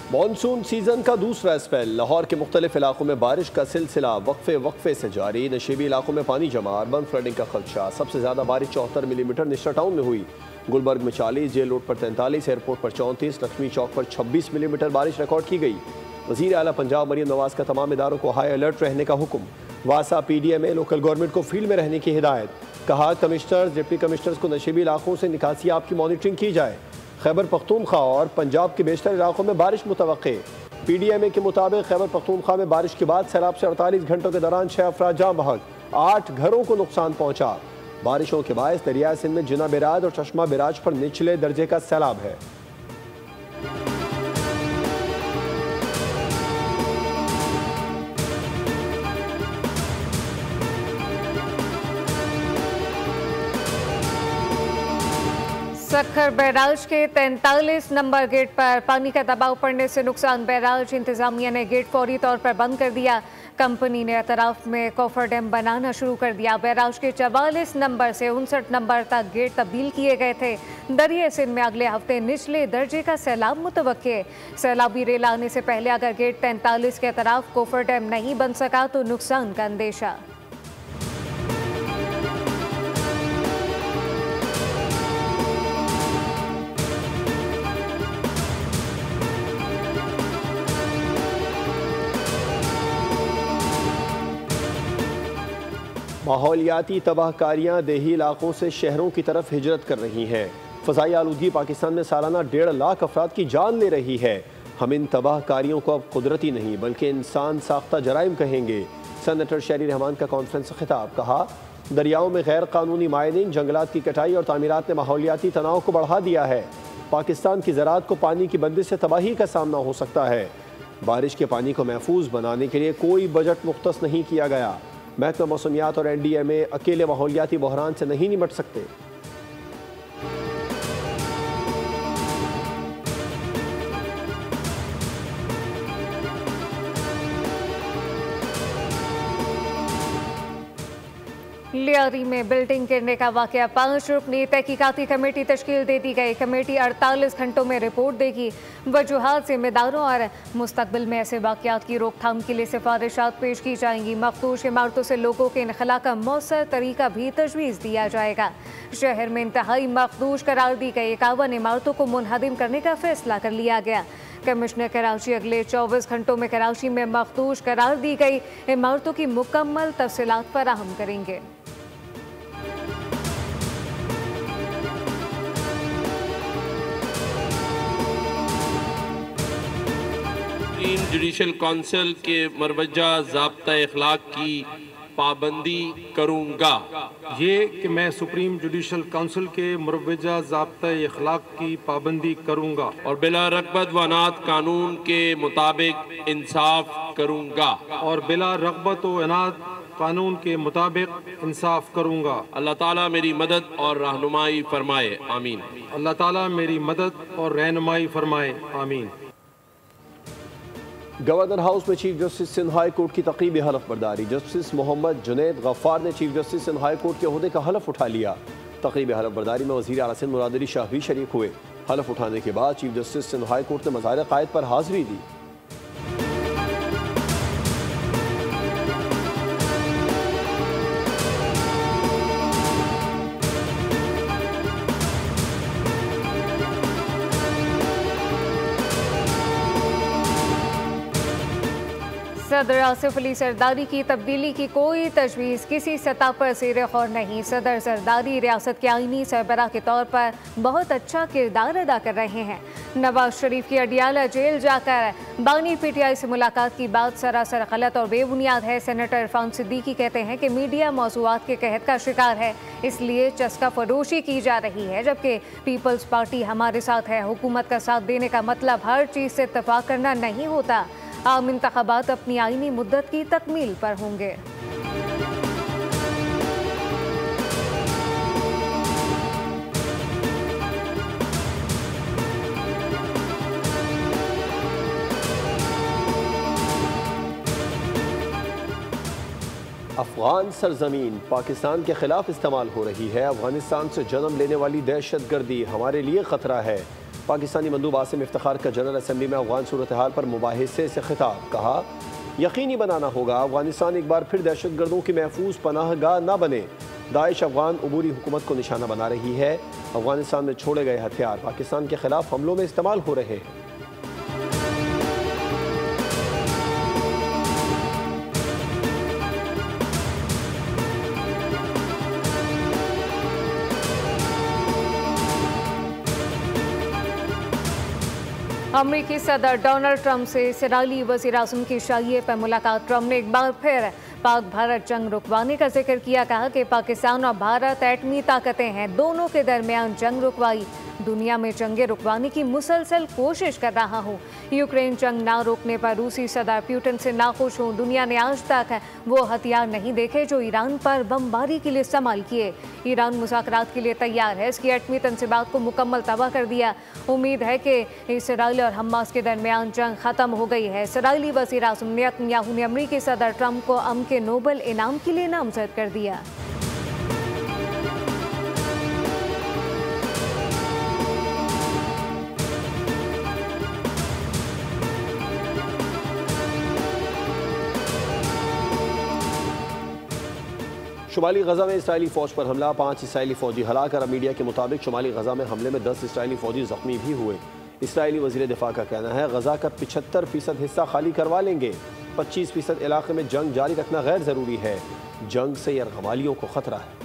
Monsoon season का दूसरा spell. Lahore के मुख्तलिफ इलाकों में बारिश का सिलसिला वक्फे से जारी। नशीबी इलाकों में पानी जमा, अर्बन फ्लडिंग का खदशा। सबसे ज्यादा बारिश 74 मिलीमीटर निश्रा टाउन में हुई। गुलबर्ग में 40, जेल रोड पर 43, एयरपोर्ट पर 34, लक्ष्मी चौक पर 26 मिलीमीटर बारिश रिकॉर्ड की गई। वज़ीर आला पंजाब मरीम नवाज का तमाम इदारों को हाई अलर्ट रहने का हुक्म। वासा PDMA लोकल गवर्नमेंट को फील्ड में रहने की हिदायत। कहा कमिश्नर्स डिप्टी कमिश्नर्स को नशीबी इलाकों से निकासियाब की मॉनिटरिंग की जाए। खैबर पख्तूनख्वा और पंजाब के बेशतर इलाकों में बारिश मुतवक्के। PDMA के मुताबिक खैबर पख्तूनख्वा में बारिश के बाद सैलाब से 48 घंटों के दौरान 6 अफराद जाँ बहक, 8 घरों को नुकसान पहुंचा। बारिशों के बायस दरिया सिंध में जिना बिराज और चश्मा बिराज पर निचले दर्जे का सैलाब है। सखर बैराज के 43 नंबर गेट पर पानी का दबाव पड़ने से नुकसान। बैराज इंतजामिया ने गेट फौरी तौर पर बंद कर दिया। कंपनी ने अतराफ में कोफर डैम बनाना शुरू कर दिया। बैराज के 44 नंबर से 59 नंबर तक गेट तब्दील किए गए थे। दरिया सिंध में अगले हफ्ते निचले दर्जे का सैलाब मुतवक्के। सैलाबी रेल आने से पहले अगर गेट 43 के अतराफ कोफर डैम नहीं बन सका तो नुकसान का अंदेशा। माहौलियाती तबाहकारियाँ देही इलाकों से शहरों की तरफ हिजरत कर रही हैं। फ़ज़ाई आलूदगी पाकिस्तान में सालाना 1.5 लाख अफराद की जान ले रही है। हम इन तबाहकारियों को अब कुदरती नहीं बल्कि इंसान साख्ता जराइम कहेंगे। सेनेटर शहरी रहमान का कॉन्फ्रेंस से खिताब। कहा दरियाओं में गैर कानूनी माइनिंग, जंगलात की कटाई और तामीरात ने माहौलियाती तनाव को बढ़ा दिया है। पाकिस्तान की ज़राअत को पानी की बंदिश से तबाही का सामना हो सकता है। बारिश के पानी को महफूज बनाने के लिए कोई बजट मुख्तस नहीं किया गया। महकमा मौसमियात और NDMA अकेले माहौलियाती बहरान से नहीं निपट सकते। लियारी में बिल्डिंग गिरने का वाकया। 5 रुकनी तहकीकाती कमेटी तश्कील दे दी गई। कमेटी 48 घंटों में रिपोर्ट देगी। वजूहात, जिम्मेदारों और मुस्तकबिल में ऐसे वाकयात की रोकथाम के लिए सिफारिशात पेश की जाएंगी। मखदूश इमारतों से लोगों के इनखला का मौसर तरीका भी तजवीज़ दिया जाएगा। शहर में इंतहाई मखदूश करार दी गई 51 इमारतों को मुनहदिम करने का फैसला कर लिया गया। कमिश्नर कराची अगले 24 घंटों में कराची में मखदूश करार दी गई इमारतों की मुकम्मल तफसीलात फराहम करेंगे। जुडिशल काउंसिल के मरवजा ज़ाब्ता अखलाक की पाबंदी करूँगा। ये कि मैं सुप्रीम जुडिशल काउंसिल के मरवजा ज़ाब्ता अखलाक की पाबंदी करूँगा और बिला रग़बत व अनात कानून के मुताबिक इंसाफ करूँगा और बिला रग़बत व अनात कानून के मुताबिक इंसाफ करूँगा। अल्लाह ताला मेरी मदद और रहनुमाई फरमाए, आमीन। अल्लाह ताला मेरी मदद और रहनुमाई फरमाए, आमीन। गवर्नर हाउस में chief justice Sindh high court की तक़रीबी हलफ बर्दारी। जस्टिस मोहम्मद जुनैद गफ्फार ने chief justice Sindh high court के ओहदे का हलफ उठा लिया। तक़रीबी हलफ बर्दारी में वज़ीर आला सिंध मुराद अली शाह भी शरीक हुए। हलफ उठाने के बाद chief justice Sindh high court ने मज़ार क़ायद पर हाज़िरी दी। सदर आसिफ अली जरदारी की तब्दीली की कोई तजवीज़ किसी सतह पर ज़ेर गौर नहीं। सदर जरदारी रियासत के आइनी सरबराह के तौर पर बहुत अच्छा किरदार अदा कर रहे हैं। नवाज शरीफ की अडियाला जेल जाकर बानी PTI से मुलाकात की बात सरासर गलत और बेबुनियाद है। सेनेटर इरफान सिद्दीकी कहते हैं कि मीडिया मौज़ूआत के कहत का शिकार है, इसलिए चस्का फरोशी की जा रही है, जबकि पीपल्स पार्टी हमारे साथ है। हुकूमत का साथ देने का मतलब हर चीज़ से इत्तफाक करना नहीं होता। आम इंतखाबात अपनी आईनी मुद्दत की तकमील पर होंगे। अफगान सरजमीन पाकिस्तान के खिलाफ इस्तेमाल हो रही है। अफगानिस्तान से जन्म लेने वाली दहशत गर्दी हमारे लिए खतरा है। पाकिस्तानी मंदूब आसिम इफ्तिखार का जनरल असम्बली में अफगान सूरत हाल पर मुबाहिसे से खिताब। कहा, यकीनी बनाना होगा अफगानिस्तान एक बार फिर दहशत गर्दों की महफूज पनाहगाह न बने। दाइश अफगान अबूरी हुकूमत को निशाना बना रही है। अफगानिस्तान में छोड़े गए हथियार पाकिस्तान के खिलाफ हमलों में इस्तेमाल हो रहे हैं। अमरीकी सदर डोनाल्ड ट्रंप से इसराइली वज़ीर-ए-आज़म की शाहिए पर मुलाकात। ट्रंप ने एक बार फिर पाक भारत जंग रुकवाने का जिक्र किया। कहा कि पाकिस्तान और भारत एटमी ताकतें हैं, दोनों के दरमियान जंग रुकवाई। दुनिया में जंगे रुकवाने की मुसलसल कोशिश कर रहा हूँ। यूक्रेन जंग ना रोकने पर रूसी सदर पुतिन से नाखुश हूँ। दुनिया ने आज तक वो हथियार नहीं देखे जो ईरान पर बमबारी के लिए इस्तेमाल किए। ईरान मुज़ाकरात के लिए तैयार है। इसकी एटमी तंसीबात को मुकम्मल तबाह कर दिया। उम्मीद है कि इसराइल और हमास के दरमियान जंग ख़त्म हो गई है। इसराइली वज़ीर-ए-आज़म नेतन्याहू ने अमरीकी सदर ट्रंप को अमन के नोबेल इनाम के लिए नामजद कर दिया। शुमाली गजा में इसराइली फौज पर हमला, 5 इसराइली फौजी हलाक। अरब मीडिया के मुताबिक शुमाली गजा में हमले में 10 इसराइली फौजी जख्मी भी हुए। इसराइली वज़ीर दिफा का कहना है गजा का 75% हिस्सा खाली करवा लेंगे। 25% इलाके में जंग जारी रखना गैर ज़रूरी है। जंग से यरगमालियों को खतरा है।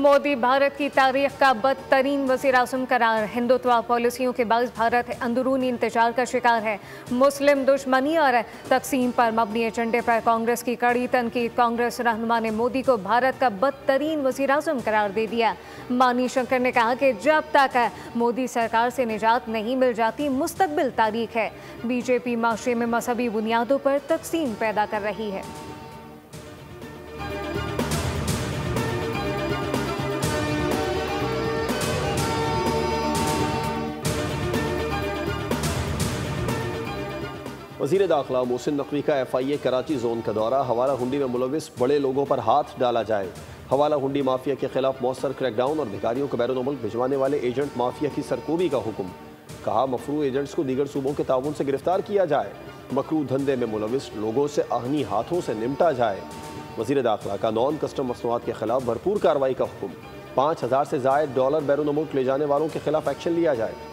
मोदी भारत की तारीख का बदतरीन वज़ीर-ए-आज़म करार। हिंदुत्व पॉलिसियों के बायस भारत अंदरूनी इंतजार का शिकार है। मुस्लिम दुश्मनी और तकसीम पर मबनी एजेंडे पर कांग्रेस की कड़ी तनकीद। कांग्रेस रहनुमा ने मोदी को भारत का बदतरीन वज़ीर-ए-आज़म करार दे दिया। मानी शंकर ने कहा कि जब तक मोदी सरकार से निजात नहीं मिल जाती मुस्तकबिल तारीख है। बीजेपी माशरे में मजहबी बुनियादों पर तकसीम पैदा कर रही है। वज़ीर दाखिला मोहसिन नकवी का FIA कराची जोन का दौरा। हवाला हुंडी में मुलविस बड़े लोगों पर हाथ डाला जाए। हवाला हुंडी माफिया के खिलाफ मौसर क्रैकडाउन और भिखारियों को बैरून मुल्क भिजवाने वाले एजेंट माफिया की सरकोबी का हुक्म। कहा, मफरू एजेंट्स को दीगर सूबों के ताउन से गिरफ्तार किया जाए। मकरू धंधे में मुलविस लोगों से आहनी हाथों से निपटा जाए। वज़ीर दाखिला का नॉन कस्टम मसनूआत के खिलाफ भरपूर कार्रवाई का हुक्म। 5000 से ज़ायद डॉलर बैरून मुल्क ले जाने वालों के खिलाफ एक्शन लिया जाए।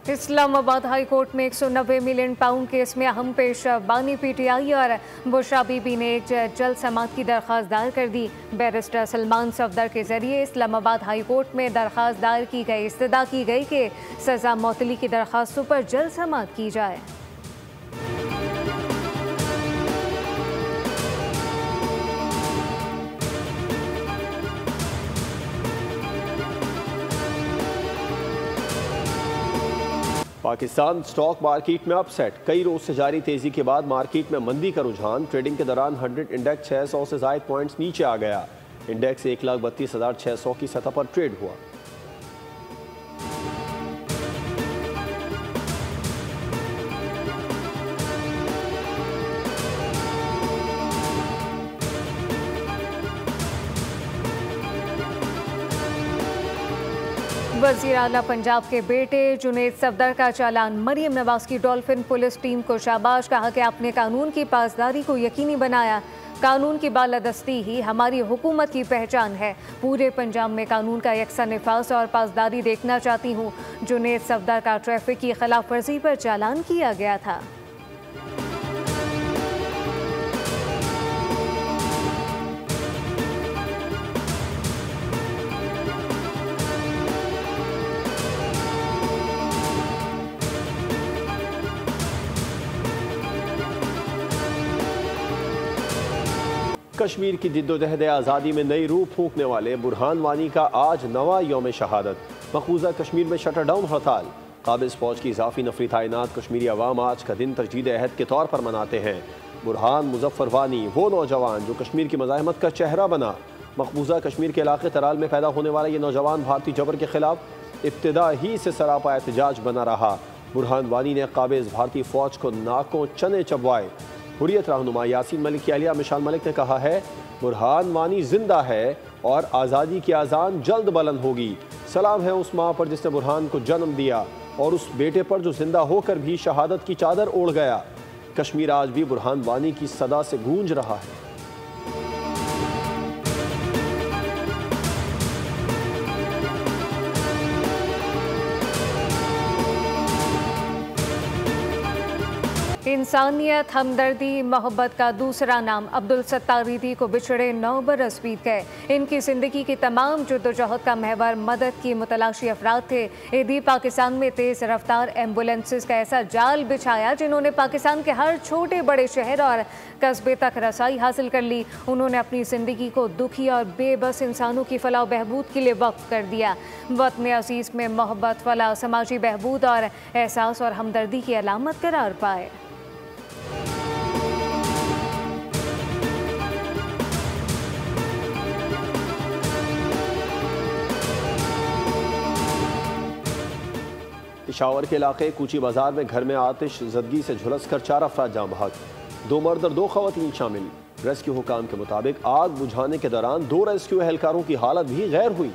इस्लामाबाद हाई कोर्ट में 190 मिलियन पाउंड केस में अहम पेश बानी PTI और बुशरा बीबी ने एक जल्द समाअत की दरख्वास्त दायर कर दी। बैरिस्टर सलमान सफदर के जरिए इस्लामाबाद हाई कोर्ट में दरख्वास्त दायर की गई। इस्तदा की गई कि सजा मौतली की दरख्वास्तों पर जल्द समाअत की जाए। पाकिस्तान स्टॉक मार्केट में अपसेट। कई रोज से जारी तेजी के बाद मार्केट में मंदी का रुझान। ट्रेडिंग के दौरान 100 इंडेक्स 600 से ज़ायद पॉइंट्स नीचे आ गया। इंडेक्स 1,32,600 की सतह पर ट्रेड हुआ। वज़ीर आला पंजाब के बेटे जुनेद सफदर का चालान। मरियम नवाज की डॉल्फिन पुलिस टीम को शाबाश। कहा कि आपने कानून की पासदारी को यकीनी बनाया। कानून की बालादस्ती ही हमारी हुकूमत की पहचान है। पूरे पंजाब में कानून का यकसा निफाज और पासदारी देखना चाहती हूँ। जुनेद सफदर का ट्रैफिक की खिलाफ वर्जी पर चालान किया गया था। कश्मीर की जिद्दोजहद आज़ादी में नई रूह फूंकने वाले बुरहान वानी का आज नवा यौम शहादत। मकबूजा कश्मीर में शटर डाउन हड़ताल। काबिज फौज की इजाफी नफरी तैनात कश्मीरी अवाम आज का दिन तजदीद अहद के तौर पर मनाते हैं। बुरहान मुजफ्फर वानी वो नौजवान जो कश्मीर की मज़ाहमत का चेहरा बना। मकबूजा कश्मीर के इलाके तराल में पैदा होने वाला ये नौजवान भारतीय जबर के खिलाफ इब्तिदा ही से सरापा एहतजाज बना रहा। बुरहान वानी ने काबिज भारतीय फौज को नाकों चने चबवाए। हुर्रियत रहनुमा यासीन मलिक की अलिया मिशाल मलिक ने कहा है, बुरहान वानी जिंदा है और आज़ादी की आज़ान जल्द बुलंद होगी। सलाम है उस माँ पर जिसने बुरहान को जन्म दिया और उस बेटे पर जो जिंदा होकर भी शहादत की चादर ओढ़ गया। कश्मीर आज भी बुरहान वानी की सदा से गूंज रहा है। इंसानियत, हमदर्दी, मोहब्बत का दूसरा नाम। अब्दुल सत्तार ईदी को बिछड़े 9 बरस बीत गए। इनकी ज़िंदगी की तमाम जद्दोजहद का महवर मदद की मुतलाशी अफराद थे। ईदी पाकिस्तान में तेज़ रफ्तार एम्बुलेंसेस का ऐसा जाल बिछाया जिन्होंने पाकिस्तान के हर छोटे बड़े शहर और कस्बे तक रसाई हासिल कर ली। उन्होंने अपनी ज़िंदगी को दुखी और बेबस इंसानों की फलाह बहबूद के लिए वक्फ कर दिया। वतन अज़ीज़ में मोहब्बत, फलाह, समाजी बहबूद और एहसास और हमदर्दी की अलामत करार पाए। पिशावर के इलाके कूची बाजार में घर में आतिश ज़दगी से झुलसकर 4 अफराद जाँ बहक। 2 मर्द और 2 खवातीन शामिल। रेस्क्यू हुकाम के मुताबिक आग बुझाने के दौरान 2 रेस्क्यू एहलकारों की हालत भी गैर हुई।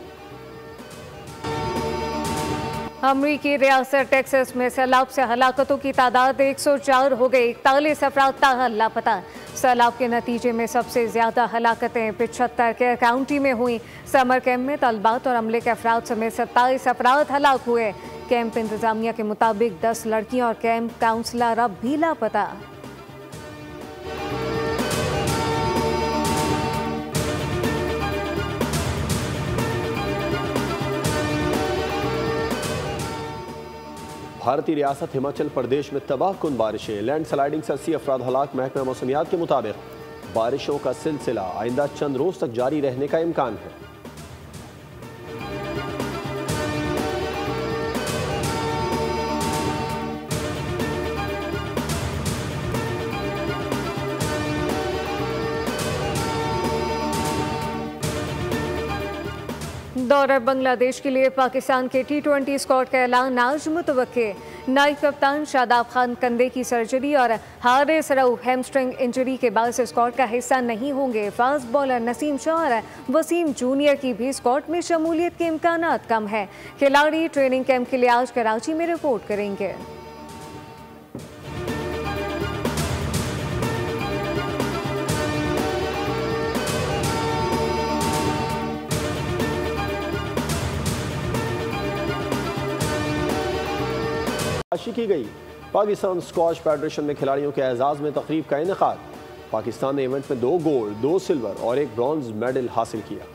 अमरीकी रियासत टेक्सास में सैलाब से हलाकतों की तादाद 104 हो गई। 41 अफराद ताहल लापता। सैलाब के नतीजे में सबसे ज्यादा हलाकतें 75 के काउंटी में हुई। समर कैंप में तलबात और अमले के अफराद समेत 27 अफराद हलाक हुए। कैंप इंतजामिया के मुताबिक 10 लड़कियां और कैंप काउंसलर अब भी लापता। भारतीय रियासत हिमाचल प्रदेश में तबाहकुन बारिशें, लैंड स्लाइडिंग से 80 अफराद हलाक। महकमा मौसमियात के मुताबिक बारिशों का सिलसिला आइंदा चंद रोज तक जारी रहने का इम्कान है। दौरा बांग्लादेश के लिए पाकिस्तान के T20 स्क्वाड का ऐलान आज मुतवक्के। नायब कप्तान शादाब खान कंधे की सर्जरी और हारिस रऊफ हैमस्ट्रिंग इंजरी के बाद स्क्वाड का हिस्सा नहीं होंगे। फास्ट बॉलर नसीम शाह और वसीम जूनियर की भी स्क्वाड में शमूलियत के इम्कानात कम है। खिलाड़ी ट्रेनिंग कैंप के लिए आज कराची में रिपोर्ट करेंगे। की गई। पाकिस्तान स्क्वाश फेडरेशन में खिलाड़ियों के एजाज में तकरीब का इनेकाद। पाकिस्तान ने इवेंट में 2 गोल्ड, 2 सिल्वर और 1 ब्रॉन्ज मेडल हासिल किया।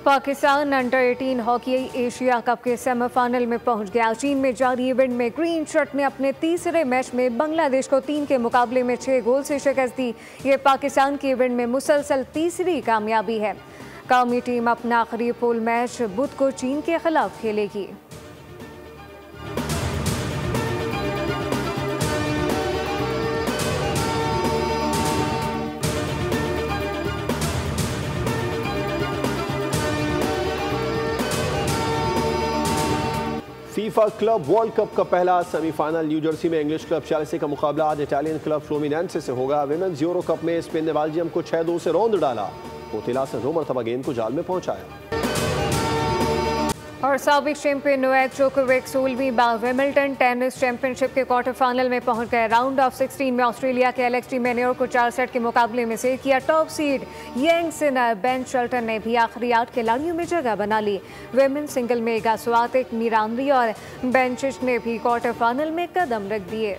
Pakistan under 18 hockey Asia cup के सेमीफाइनल में पहुंच गया। चीन में जारी इवेंट में ग्रीन शर्ट ने अपने तीसरे मैच में बांग्लादेश को 3 के मुकाबले में 6 गोल से शिकस्त दी। ये पाकिस्तान की इवेंट में मुसलसल तीसरी कामयाबी है। कौमी टीम अपना आखिरी पूल मैच बुध को चीन के खिलाफ खेलेगी। फीफा क्लब वर्ल्ड कप का पहला सेमीफाइनल न्यू जर्सी में इंग्लिश क्लब चेल्सी का मुकाबला आज इटालियन क्लब फ्लोमिनेंसे से होगा। विमेंस यूरो कप में स्पेन ने बेल्जियम को 6-2 से रौंद डाला। कोतिला से 2 मरतबा गेंद को जाल में पहुंचाया। और साबिक चैंपियन नोवाक जोकोविच 16वीं बार विंबलडन टेनिस चैंपियनशिप के क्वार्टर फाइनल में पहुंच गए। राउंड ऑफ 16 में ऑस्ट्रेलिया के एलेक्स डी मेनियर को 4 सेट के मुकाबले में से किया top seed. Young Sinner Ben Sheraton ने भी आखिरी 8 खिलाड़ियों में जगह बना ली। विमेन सिंगल में इगा स्वातिक, मीरांद्री और बेंचिच ने भी क्वार्टर फाइनल में कदम रख दिए।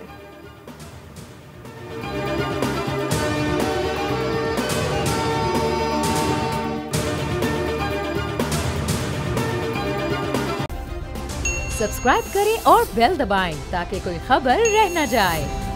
सब्सक्राइब करें और बेल दबाएं ताकि कोई खबर रह न जाए।